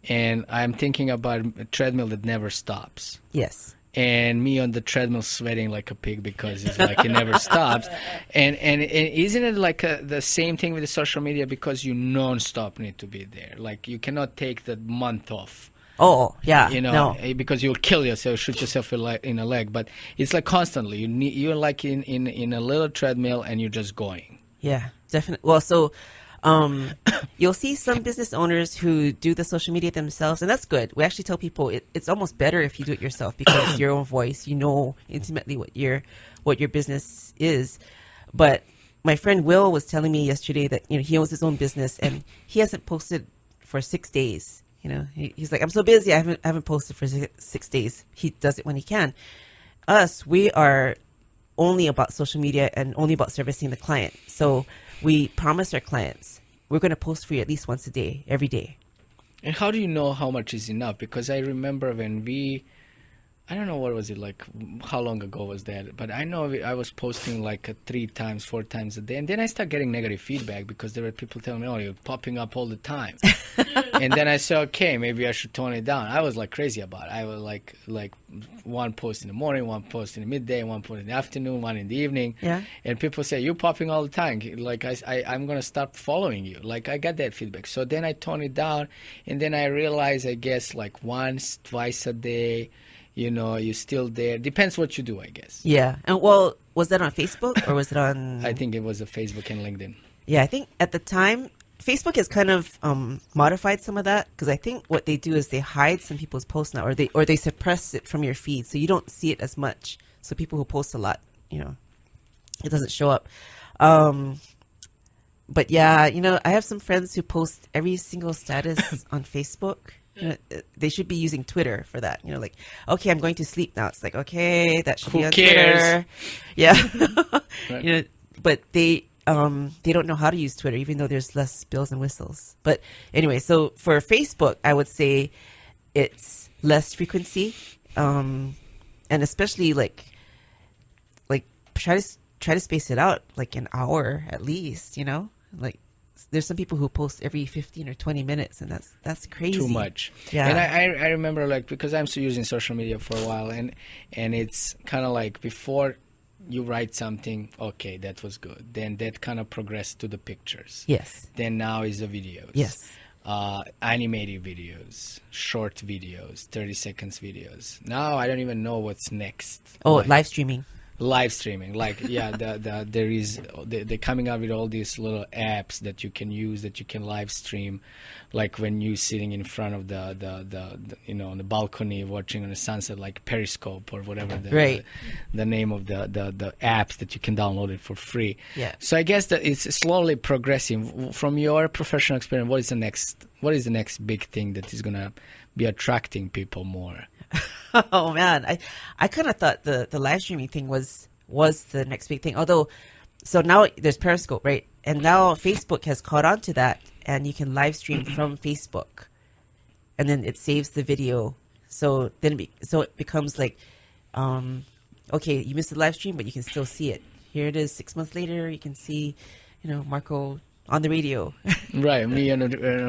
And I'm thinking about a treadmill that never stops. Yes. And me on the treadmill sweating like a pig because it's like it never stops. And isn't it like the same thing with the social media, because you non-stop need to be there? Like you cannot take the month off. Oh, yeah. No. Because you'll kill yourself, shoot yourself in a leg. But it's like constantly. You're like in a little treadmill and you're just going. Yeah, definitely. Well, so you'll see some business owners who do the social media themselves, and that's good. We actually tell people it's almost better if you do it yourself, because it's your own voice. You know intimately what your business is. But my friend Will was telling me yesterday that he owns his own business and he hasn't posted for 6 days. He's like, I'm so busy, I haven't posted for 6 days. He does it when he can. Us, we are only about social media and only about servicing the client. So we promise our clients we're going to post for you at least once a day, every day. And how do you know how much is enough? Because I remember when I don't know what was it like, how long ago was that? But I know I was posting like 3 times, 4 times a day. And then I started getting negative feedback because there were people telling me, oh, you're popping up all the time. And then I said, okay, maybe I should tone it down. I was like crazy about it. I was like one post in the morning, one post in the midday, one post in the afternoon, one in the evening. Yeah. And people say, you're popping all the time. Like I'm going to start following you. Like I got that feedback. So then I toned it down. And then I realized, I guess, like once, twice a day, you know, you're still there. Depends what you do, I guess. Yeah. And well, was that on Facebook or was it on... I think it was a Facebook and LinkedIn. Yeah, I think at the time, Facebook has kind of modified some of that, because I think what they do is they hide some people's posts now, or they suppress it from your feed, so you don't see it as much. So people who post a lot, you know, it doesn't show up. But yeah, you know, I have some friends who post every single status on Facebook. You know, they should be using Twitter for that. You know, like, okay, I'm going to sleep now. It's like, okay, that should be on Twitter. Yeah. Right. You know, but they don't know how to use Twitter, even though there's less bells and whistles. But anyway, so for Facebook, I would say it's less frequency, and especially like try to space it out like an hour at least. You know, like. There's some people who post every 15 or 20 minutes, and that's crazy. Too much. Yeah. And I remember, like, because I'm still using social media for a while, and it's kind of like before you write something, okay, that was good. Then that kind of progressed to the pictures. Yes. Then now is the videos. Yes. Animated videos, short videos, 30 seconds videos. Now I don't even know what's next. Oh, like, live streaming. Live streaming, like, yeah, they're coming out with all these little apps that you can use, that you can live stream, like when you sitting in front of the you know, on the balcony watching on the sunset, like Periscope or whatever the name of the apps that you can download it for free. Yeah. So I guess that it's slowly progressing. From your professional experience, what is the next big thing that is gonna be attracting people more? Oh man, I kind of thought the live streaming thing was the next big thing. Although, so now there's Periscope, right? And now Facebook has caught on to that, and you can live stream from Facebook, and then it saves the video. So then it becomes like, okay, you missed the live stream, but you can still see it. Here it is, 6 months later. You can see, you know, Marco on the radio. Right, me on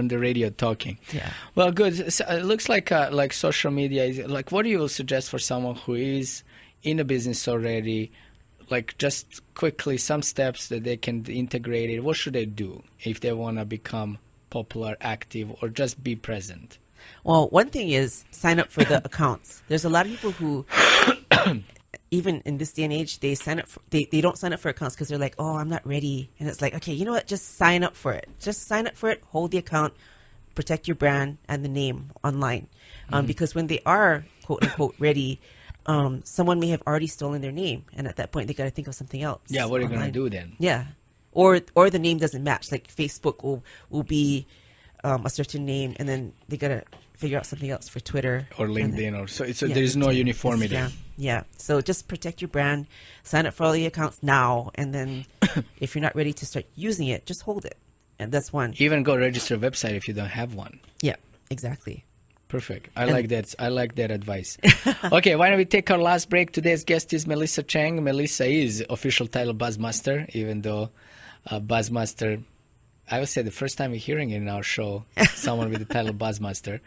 the radio talking. Yeah. Well, good. So it looks like social media is like. What do you suggest for someone who is in a business already? Like, just quickly, some steps that they can integrate it. What should they do if they want to become popular, active, or just be present? Well, one thing is sign up for the accounts. There's a lot of people who even in this day and age, they sign up for, they don't sign up for accounts because they're like, oh, I'm not ready. And it's like, okay, you know what? Just sign up for it. Just sign up for it. Hold the account. Protect your brand and the name online. Because when they are, quote unquote, ready, someone may have already stolen their name. And at that point, they got to think of something else. Yeah, what are you online. going to do then? Yeah. Or the name doesn't match. Like Facebook will be a certain name, and then they got to figure out something else for Twitter or LinkedIn, so there's no uniformity. Instagram. Yeah, so just protect your brand, sign up for all the accounts now, and then if you're not ready to start using it, just hold it. And that's one. Even go register a website if you don't have one. Yeah, exactly. Perfect. I like that advice. Okay, why don't we take our last break? Today's guest is Melissa Chang. Melissa is official title Buzzmaster, even though Buzzmaster, I would say the first time we're hearing it in our show, someone with the title Buzzmaster.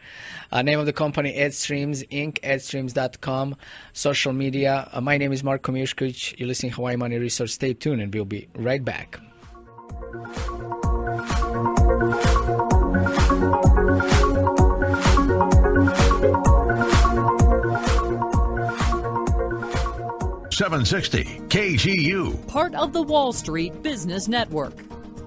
Name of the company, AdStreams, Inc., adstreams.com, social media. My name is Marko Miushkovic. You're listening to Hawaii Money Resource. Stay tuned, and we'll be right back. .760 KGU. Part of the Wall Street Business Network.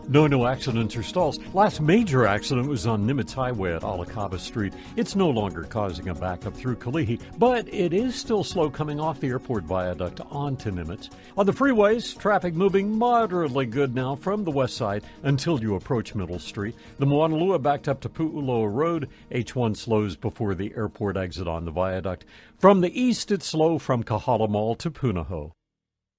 No accidents or stalls. Last major accident was on Nimitz Highway at Alakaba Street. It's no longer causing a backup through Kalihi, but it is still slow coming off the airport viaduct onto Nimitz. On the freeways, traffic moving moderately good now from the west side until you approach Middle Street. The Moanalua backed up to Pu'uloa Road. H1 slows before the airport exit on the viaduct. From the east, it's slow from Kahala Mall to Punahou.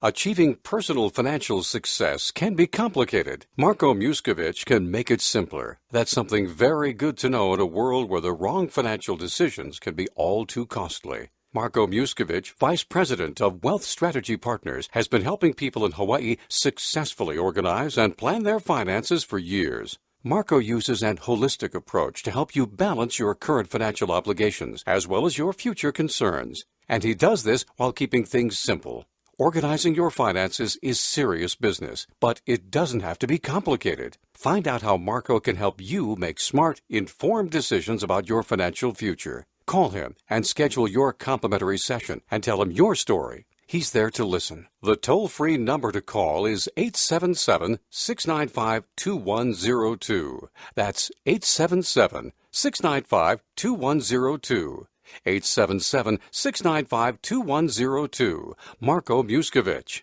Achieving personal financial success can be complicated. Marco Muscovich can make it simpler. That's something very good to know in a world where the wrong financial decisions can be all too costly. Marco Muscovich, Vice President of Wealth Strategy Partners, has been helping people in Hawaii successfully organize and plan their finances for years. Marco uses an holistic approach to help you balance your current financial obligations as well as your future concerns. And he does this while keeping things simple. Organizing your finances is serious business, but it doesn't have to be complicated. Find out how Marco can help you make smart, informed decisions about your financial future. Call him and schedule your complimentary session and tell him your story. He's there to listen. The toll-free number to call is 877-695-2102. That's 877-695-2102. 877-695-2102. Marco Muscovich.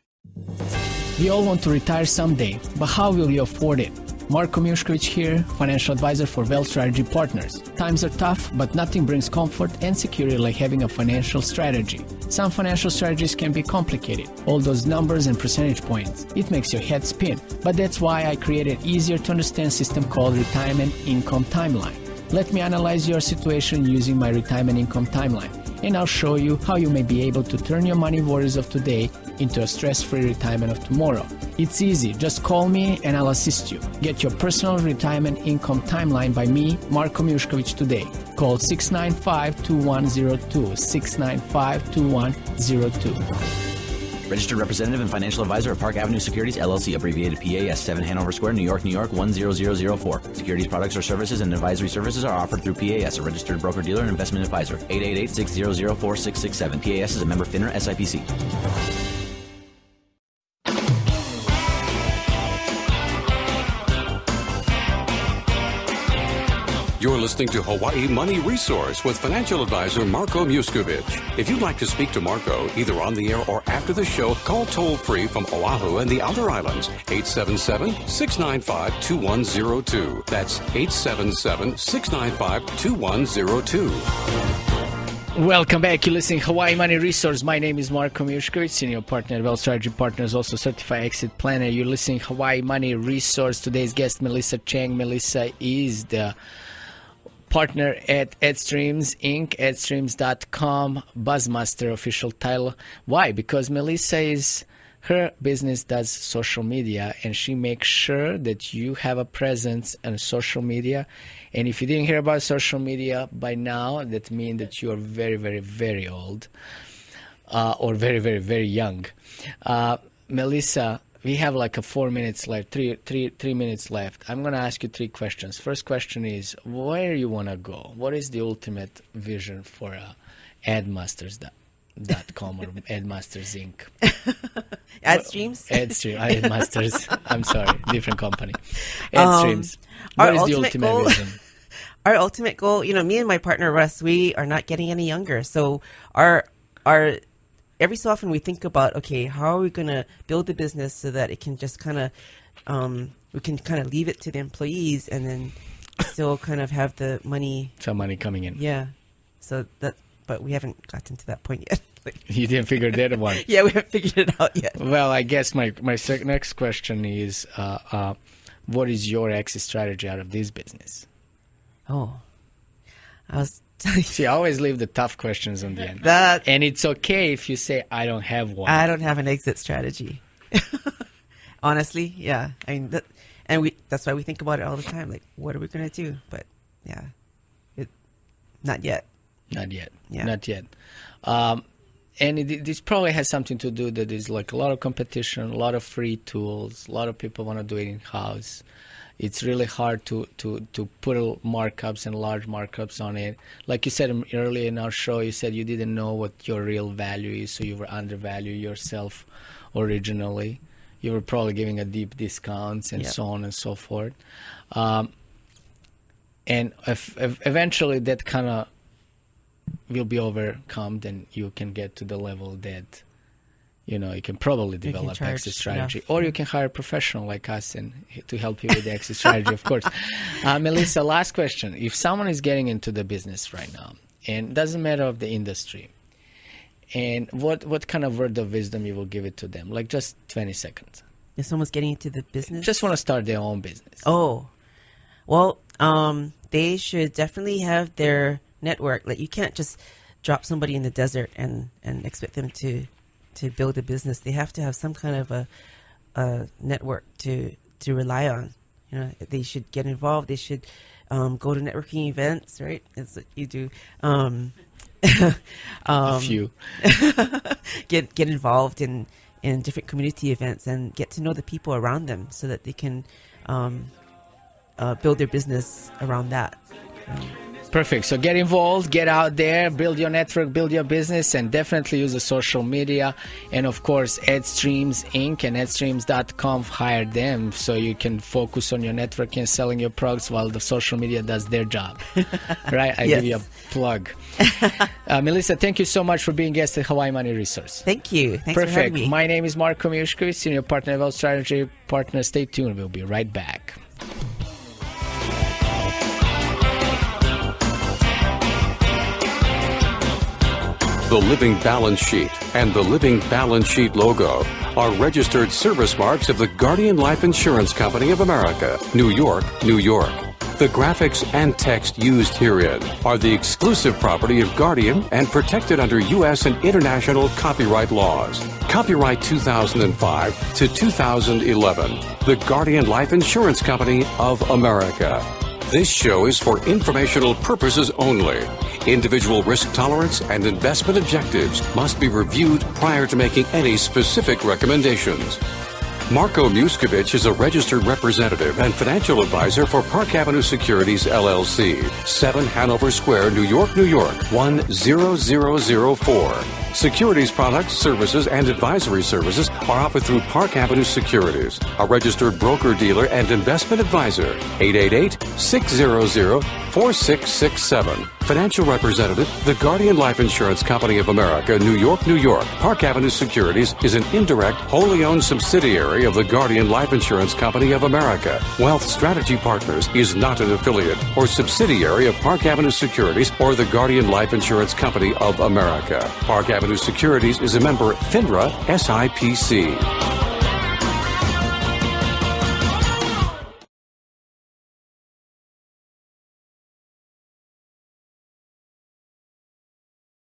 We all want to retire someday, but how will you afford it? Marco Muscovich here, financial advisor for Wealth Strategy Partners. Times are tough, but nothing brings comfort and security like having a financial strategy. Some financial strategies can be complicated, all those numbers and percentage points. It makes your head spin, but that's why I created an easier to understand system called Retirement Income Timeline. Let me analyze your situation using my retirement income timeline, and I'll show you how you may be able to turn your money worries of today into a stress-free retirement of tomorrow. It's easy. Just call me and I'll assist you. Get your personal retirement income timeline by me, Marco Muscovich, today. Call 695-2102, 695-2102. Registered representative and financial advisor of Park Avenue Securities, LLC, abbreviated PAS, 7 Hanover Square, New York, 10004. Securities products or services and advisory services are offered through PAS, a registered broker-dealer and investment advisor. 888-600-4667. PAS is a member FINRA SIPC. You're listening to Hawaii Money Resource with financial advisor Marco Muscovich. If you'd like to speak to Marco, either on the air or after the show, call toll-free from Oahu and the Outer Islands, 877-695-2102. That's 877-695-2102. Welcome back. You're listening to Hawaii Money Resource. My name is Marco Muscovich, Senior Partner at Wealth Strategy Partners, also Certified Exit Planner. You're listening to Hawaii Money Resource. Today's guest, Melissa Chang. Melissa is the partner at AdStreams Inc., adstreams.com, Buzzmaster official title. Why? Because Melissa her business does social media, and she makes sure that you have a presence on social media. And if you didn't hear about social media by now, that means that you are very, very, very old or very, very, very young. Melissa, we have like 4 minutes left, three minutes left. I'm going to ask you 3 questions. First question is, where you want to go? What is the ultimate vision for admasters.com or Admasters Inc.? AdStreams? Admasters. I'm sorry, different company. AdStreams. What is the ultimate vision? Our ultimate goal, me and my partner Russ, we are not getting any younger. So every so often we think about, okay, how are we going to build the business so that it can just kind of, we can kind of leave it to the employees and then still kind of have the money. Some money coming in. Yeah. So but we haven't gotten to that point yet. You didn't figure that one. Yeah, we haven't figured it out yet. Well, I guess my next question is, what is your exit strategy out of this business? Oh, See, I always leave the tough questions on the end. And it's okay if you say, I don't have one. I don't have an exit strategy. Honestly, yeah. I mean, that's why we think about it all the time. Like, what are we going to do? But, yeah, not yet. Not yet. Yeah. Not yet. And this probably has something to do that there's like a lot of competition, a lot of free tools, a lot of people want to do it in-house. It's really hard to put markups and large markups on it. Like you said earlier in our show, you said you didn't know what your real value is, so you were undervaluing yourself originally. You were probably giving a deep discounts and so on and so forth. And if eventually that kind of will be overcome, then you can get to the level that you can probably develop exit strategy, or you can hire a professional like us and to help you with the exit strategy, of course. Melissa, last question. If someone is getting into the business right now, and it doesn't matter of the industry, And what kind of word of wisdom you will give it to them? Like just 20 seconds. If someone's getting into the business? Just want to start their own business. Oh, well, they should definitely have their network. Like, you can't just drop somebody in the desert and expect them to build a business. They have to have some kind of a network to rely on. You know, they should get involved. They should go to networking events, right? That's what you do. A few. Get involved in different community events and get to know the people around them so that they can build their business around that. Perfect. So get involved, get out there, build your network, build your business, and definitely use the social media. And of course, AdStreams Inc. and AdStreams.com, hire them so you can focus on your networking and selling your products while the social media does their job. Right? I give you a plug. Melissa, thank you so much for being guest at Hawaii Money Resource. Thank you. Thanks Perfect. for having me. My name is Marko Miushkovic, Senior Partner of Wealth Strategy Partner. Stay tuned. We'll be right back. The Living Balance Sheet and the Living Balance Sheet logo are registered service marks of the Guardian Life Insurance Company of America, New York, New York. The graphics and text used herein are the exclusive property of Guardian and protected under U.S. and international copyright laws. Copyright 2005 to 2011. The Guardian Life Insurance Company of America. This show is for informational purposes only. Individual risk tolerance and investment objectives must be reviewed prior to making any specific recommendations. Marko Miushkovic is a registered representative and financial advisor for Park Avenue Securities, LLC, 7 Hanover Square, New York, New York, 10004. Securities products, services, and advisory services are offered through Park Avenue Securities, a registered broker-dealer and investment advisor. 888-600-4667. Financial representative, the Guardian Life Insurance Company of America, New York, New York. Park Avenue Securities is an indirect, wholly owned subsidiary of the Guardian Life Insurance Company of America. Wealth Strategy Partners is not an affiliate or subsidiary of Park Avenue Securities or the Guardian Life Insurance Company of America. Park Avenue Securities is a member FINRA SIPC.